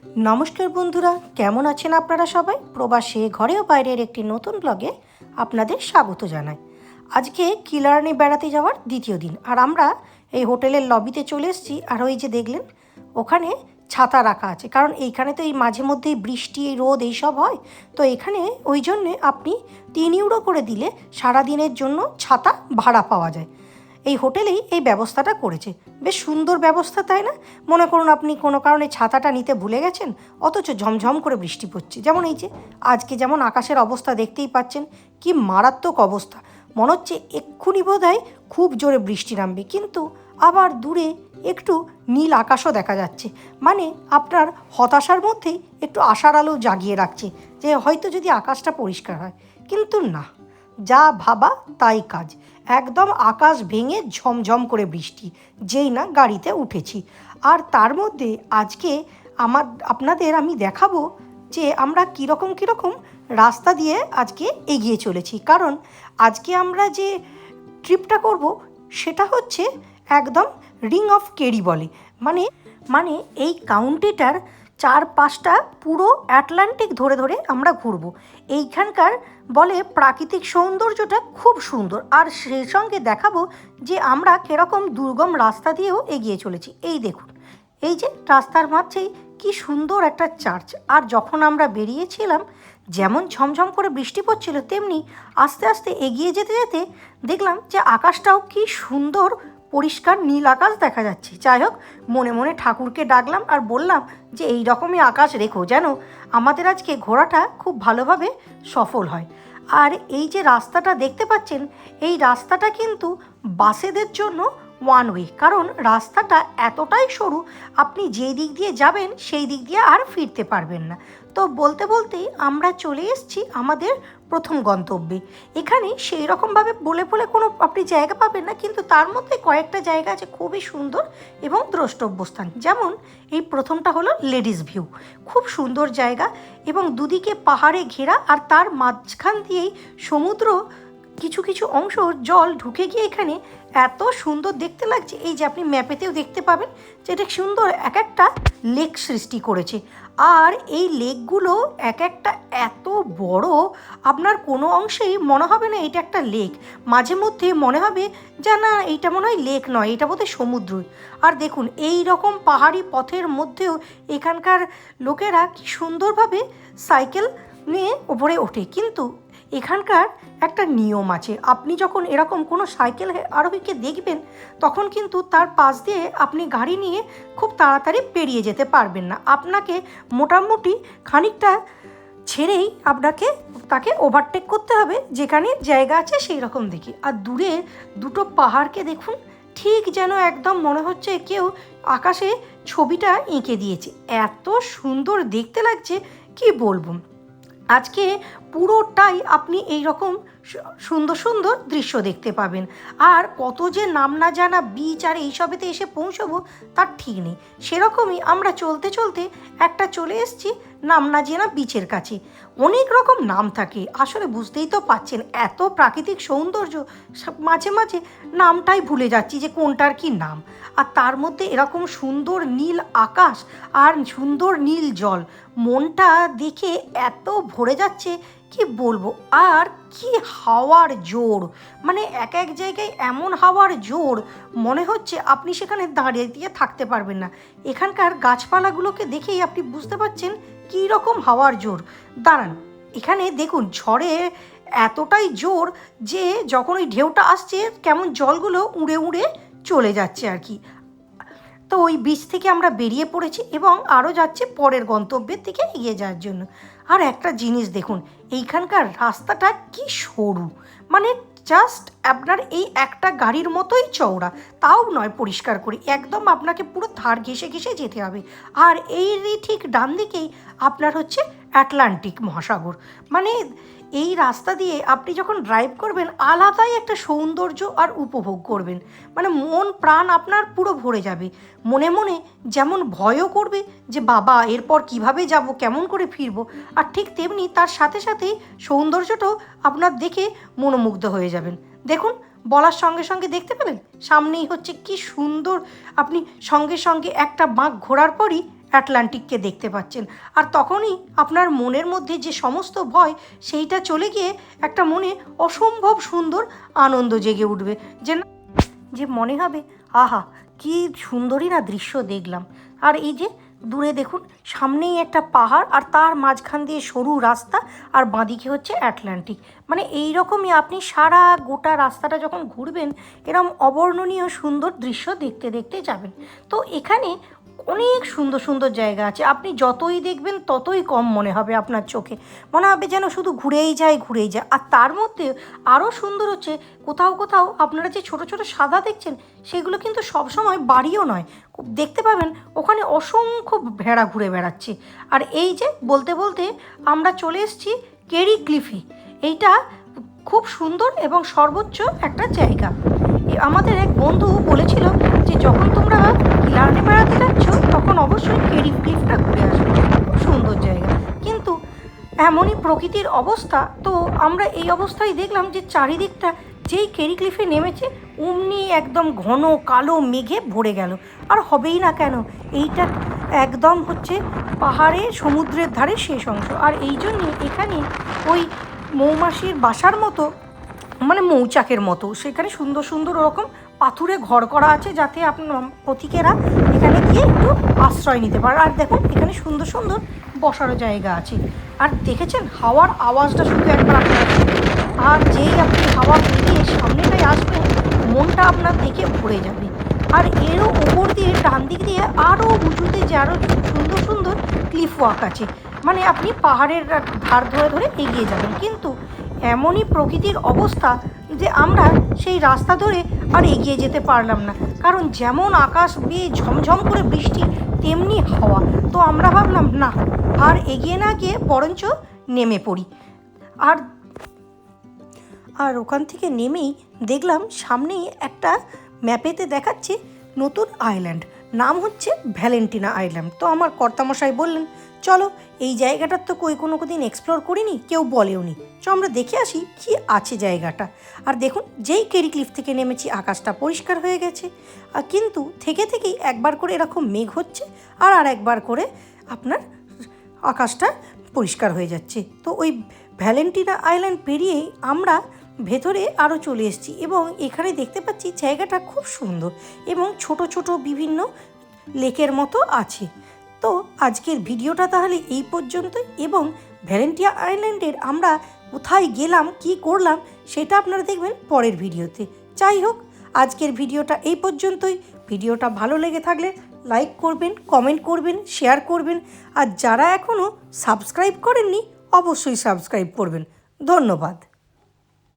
নমস্কার বন্ধুরা, কেমন আছেন আপনারা সবাই? প্রবাসে ঘরে ও বাইরের একটি নতুন ব্লগে আপনাদের স্বাগত জানাই। আজকে কিলারনি বেড়াতে যাওয়ার দ্বিতীয় দিন, আর আমরা এই হোটেলের লবিতে চলে এসেছি। আর ওই যে দেখলেন ওখানে ছাতা রাখা আছে, কারণ এইখানে তো এই মাঝে মধ্যেই বৃষ্টি, রোদ এইসব হয়। তো এখানে ওই জন্যে আপনি 3 ইউরো করে দিলে সারাদিনের জন্য ছাতা ভাড়া পাওয়া যায়। এই হোটেলেই এই ব্যবস্থাটা করেছে। বেশ সুন্দর ব্যবস্থা, তাই না? মনে করুন আপনি কোনো কারণে ছাতাটা নিতে ভুলে গেছেন, অথচ ঝমঝম করে বৃষ্টি পড়ছে। যেমন এই যে আজকে যেমন আকাশের অবস্থা দেখতেই পাচ্ছেন, কি মারাত্মক অবস্থা। মনে হচ্ছে এক্ষুনি বোধহয় খুব জোরে বৃষ্টি নামবে, কিন্তু আবার দূরে একটু নীল আকাশও দেখা যাচ্ছে। মানে আপনার হতাশার মধ্যেই একটু আশার আলো জাগিয়ে রাখছে যে হয়তো যদি আকাশটা পরিষ্কার হয়। কিন্তু না, যা ভাবা তাই কাজ। একদম আকাশ ভেঙে ঝমঝম করে বৃষ্টি, যেই না গাড়িতে উঠেছি। আর তার মধ্যে আজকে আপনাদের আমি দেখাবো যে আমরা কীরকম রাস্তা দিয়ে আজকে এগিয়ে চলেছি। কারণ আজকে আমরা যে ট্রিপটা করব সেটা হচ্ছে একদম রিং অফ কেরি বলে। মানে এই কাউন্টিটার 4-5টা পুরো আটলান্টিক ধরে ধরে আমরা ঘুরবো। এইখানকার বলে প্রাকৃতিক সৌন্দর্যটা খুব সুন্দর, আর সেই সঙ্গে দেখাবো যে আমরা কীরকম দুর্গম রাস্তা দিয়েও এগিয়ে চলেছি। এই দেখুন, এই যে রাস্তার মাঝেই কি সুন্দর একটা চার্চ। আর যখন আমরা বেরিয়েছিলাম, যেমন ঝমঝম করে বৃষ্টি পড়ছিল, তেমনি আস্তে আস্তে এগিয়ে যেতে যেতে দেখলাম যে আকাশটাও কি সুন্দর পরিষ্কার নীল আকাশ দেখা যাচ্ছে। যাই হোক, মনে মনে ঠাকুরকে ডাকলাম আর বললাম যে এই রকমই আকাশ রেখো, যেন আমাদের আজকে ঘোরাটা খুব ভালোভাবে সফল হয়। আর এই যে রাস্তাটা দেখতে পাচ্ছেন, এই রাস্তাটা কিন্তু বাসেদের জন্য ওয়ান ওয়ে, কারণ রাস্তাটা এতটাই সরু, আপনি যেই দিক দিয়ে যাবেন সেই দিক দিয়ে আর ফিরতে পারবেন না। তো বলতে বলতেই আমরা চলে এসেছি আমাদের প্রথম গন্তব্যে। এখানে সেই রকমভাবে বলে কোনো আপনি জায়গা পাবেন না, কিন্তু তার মধ্যে কয়েকটা জায়গা আছে খুবই সুন্দর এবং দ্রষ্টব্য স্থান। যেমন এই প্রথমটা হলো লেডিস ভিউ, খুব সুন্দর জায়গা এবং দুদিকে পাহাড়ে ঘেরা, আর তার মাঝখান দিয়েই সমুদ্র। কিছু কিছু অংশ জল ঢুকে গিয়ে এখানে এত সুন্দর দেখতে লাগছে। এই যে আপনি ম্যাপেতেও দেখতে পাবেন যে এটা সুন্দর এক একটা লেক সৃষ্টি করেছে। আর এই লেকগুলো এক একটা এত বড়, আপনার কোনো অংশেই মনে হবে না এটা একটা লেক। মাঝে মধ্যে মনে হবে যে না, এইটা মনে হয় লেক নয়, এটা বোধহয় সমুদ্রই। আর দেখুন, এই রকম পাহাড়ি পথের মধ্যেও এখানকার লোকেরা কি সুন্দরভাবে সাইকেল নিয়ে ওপরে ওঠে। কিন্তু এখানকার একটা নিয়ম আছে, আপনি যখন এরকম কোনো সাইকেল আরোহীকে দেখবেন, তখন কিন্তু তার পাশ দিয়ে আপনি গাড়ি নিয়ে খুব তাড়াতাড়ি পেরিয়ে যেতে পারবেন না। আপনাকে মোটামুটি খানিকটা ছেড়েই তাকে ওভারটেক করতে হবে, যেখানে জায়গা আছে সেই রকম দেখি। আর দূরে দুটো পাহাড়কে দেখুন, ঠিক যেন একদম মনে হচ্ছে কেউ আকাশে ছবিটা এঁকে দিয়েছে। এত সুন্দর দেখতে লাগছে, কি বলবো। আজকে পুরোটাই আপনি এই রকম সুন্দর সুন্দর দৃশ্য দেখতে পাবেন। আর কত যে নাম না জানা বিচ আর এইসবেতে এসে পৌঁছবো তার ঠিক নেই। সেরকমই আমরা চলতে চলতে একটা চলে এসেছি নাম না জানা বিচের কাছে। অনেক রকম নাম থাকে, আসলে বুঝতেই তো পাচ্ছেন, এত প্রাকৃতিক সৌন্দর্য, মাঝে মাঝে নামটাই ভুলে যাচ্ছি যে কোনটার কি নাম। আর তার মধ্যে এরকম সুন্দর নীল আকাশ আর সুন্দর নীল জল, মনটা দেখে এত ভরে যাচ্ছে, কি বলবো। আর কি হাওয়ার জোর, মানে এক এক জায়গায় এমন হাওয়ার জোর, মনে হচ্ছে আপনি সেখানে দাঁড়িয়ে দিয়ে থাকতে পারবেন না। এখানকার গাছপালাগুলোকে দেখেই আপনি বুঝতে পারছেন কী রকম হাওয়ার জোর। দাঁড়ান, এখানে দেখুন ঝড়ে এতটাই জোর যে যখন ওই ঢেউটা আসছে, কেমন জলগুলো উড়ে উড়ে চলে যাচ্ছে আর কি। তো ওই বিচ থেকে আমরা বেরিয়ে পড়েছি এবং আরও যাচ্ছে পরের গন্তব্যের দিকে এগিয়ে যাওয়ার জন্য। আর একটা জিনিস দেখুন, এইখানকার রাস্তাটা কি সরু, মানে জাস্ট আপনার এই একটা গাড়ির মতোই চওড়া, তাও নয় পরিষ্কার করে, একদম আপনাকে পুরো ধার ঘেঁষে ঘেঁষে যেতে হবে। আর এই ঠিক ডান দিকেই আপনার হচ্ছে আটলান্টিক মহাসাগর। মানে এই রাস্তা দিয়ে আপনি যখন ড্রাইভ করবেন, আলাদাই একটা সৌন্দর্য আর উপভোগ করবেন। মানে মন প্রাণ আপনার পুরো ভরে যাবে। মনে মনে যেমন ভয়ও করবে যে বাবা এরপর কিভাবে যাব, কেমন করে ফিরবো, আর ঠিক তেমনি তার সাথে সাথেই সৌন্দর্যটাও আপনার দেখে মনোমুগ্ধ হয়ে যাবেন। দেখুন, বলার সঙ্গে সঙ্গে দেখতে পেলেন সামনেই হচ্ছে কি সুন্দর। আপনি সঙ্গে সঙ্গে একটা বাঁক ঘোরার পরই অ্যাটলান্টিককে দেখতে পাচ্ছেন। আর তখনই আপনার মনের মধ্যে যে সমস্ত ভয় সেইটা চলে গিয়ে একটা মনে অসম্ভব সুন্দর আনন্দ জেগে উঠবে, যে মনে হবে আহা কি সুন্দরই না দৃশ্য দেখলাম। আর এই যে দূরে দেখুন সামনেই একটা পাহাড়, আর তার মাঝখান দিয়ে সরু রাস্তা, আর বাঁদিকে হচ্ছে অ্যাটলান্টিক। মানে এই রকমই আপনি সারা গোটা রাস্তাটা যখন ঘুরবেন এরকম অবর্ণনীয় সুন্দর দৃশ্য দেখতে দেখতে যাবেন। তো এখানে অনেক সুন্দর সুন্দর জায়গা আছে, আপনি যতই দেখবেন ততই কম মনে হবে আপনার চোখে, মনে হবে যেন শুধু ঘুরেই যায় ঘুরেই যায়। আর তার মধ্যে আরও সুন্দর হচ্ছে কোথাও কোথাও আপনারা যে ছোট ছোট সাদা দেখছেন সেগুলো কিন্তু সবসময় বাড়িও নয়, দেখতে পাবেন ওখানে অসংখ্য ভেড়া ঘুরে বেড়াচ্ছে। আর এই যে বলতে বলতে আমরা চলে এসেছি কেরি ক্লিফে। এইটা খুব সুন্দর এবং সর্বোচ্চ একটা জায়গা। আমাদের এক বন্ধু বলেছিল যে যখন তোমরা কিলারনে বেড়াতে যাচ্ছ তখন অবশ্যই কেরি ক্লিফটা ঘুরে আসবে, খুব সুন্দর জায়গা। কিন্তু এমনই প্রকৃতির অবস্থা, তো আমরা এই অবস্থায় দেখলাম যে চারিদিকটা যেই কেরি ক্লিফে নেমেছে অমনি একদম ঘন কালো মেঘে ভরে গেল। আর হবেই না কেন, এইটা একদম হচ্ছে পাহাড়ে সমুদ্রের ধারে শেষ অংশ। আর এই জন্যে এখানে ওই মৌমাছির বাসার মতো, মানে মৌচাকের মতো সেখানে সুন্দর সুন্দর ওরকম পাথুরে ঘর করা আছে, যাতে আপনার পথিকেরা এখানে গিয়ে একটু আশ্রয় নিতে পারে। আর দেখুন এখানে সুন্দর সুন্দর বসারও জায়গা আছে। আর দেখেছেন হাওয়ার আওয়াজটা শুধু একবার আপনার, আর যেই আপনি হাওয়া পেরিয়ে সামনেটায় আসবেন মনটা আপনার দেখে ভরে যাবে। আর এরও ওপর দিয়ে ডান দিক দিয়ে আরও উঁচুতে যে আরও সুন্দর সুন্দর ক্লিফ ওয়াক আছে, মানে আপনি পাহাড়ের ধার ধরে ধরে এগিয়ে যাবেন। কিন্তু এমনই প্রকৃতির অবস্থা যে আমরা সেই রাস্তা ধরে আর এগিয়ে যেতে পারলাম না, কারণ যেমন আকাশ বেয়ে ঝমঝম করে বৃষ্টি তেমনি হাওয়া। তো আমরা ভাবলাম না, আর এগিয়ে না গিয়ে বরঞ্চ নেমে পড়ি। আর ওখান থেকে নেমেই দেখলাম সামনেই একটা ম্যাপেতে দেখাচ্ছে নতুন আইল্যান্ড, নাম হচ্ছে ভ্যালেন্টিনা আইল্যান্ড। তো আমার কর্তামশাই বললেন চলো এই জায়গাটার তো কোনো দিন এক্সপ্লোর করিনি, কেউ বলেও নি, আমরা দেখে আসি কি আছে জায়গাটা। আর দেখুন যেই কেরি ক্লিফ থেকে নেমেছি আকাশটা পরিষ্কার হয়ে গেছে, আর কিন্তু থেকে থেকেই একবার করে এরকম মেঘ হচ্ছে আর একবার করে আপনার আকাশটা পরিষ্কার হয়ে যাচ্ছে। তো ওই ভ্যালেন্টিনা আইল্যান্ড পেরিয়েই আমরা ভেতরে আরও চলে এসেছি, এবং এখানে দেখতে পাচ্ছি জায়গাটা খুব সুন্দর এবং ছোট ছোট বিভিন্ন লেকের মতো আছে। তো আজকের ভিডিওটা তাহলে এই পর্যন্তই, এবং ভ্যালেন্টিনা আইল্যান্ডের আমরা কোথায় গেলাম কি করলাম সেটা আপনারা দেখবেন পরের ভিডিওতে। যাই হোক আজকের ভিডিওটা এই পর্যন্তই। ভিডিওটা ভালো লেগে থাকলে লাইক করবেন, কমেন্ট করবেন, শেয়ার করবেন, আর যারা এখনও সাবস্ক্রাইব করেননি অবশ্যই সাবস্ক্রাইব করবেন। ধন্যবাদ।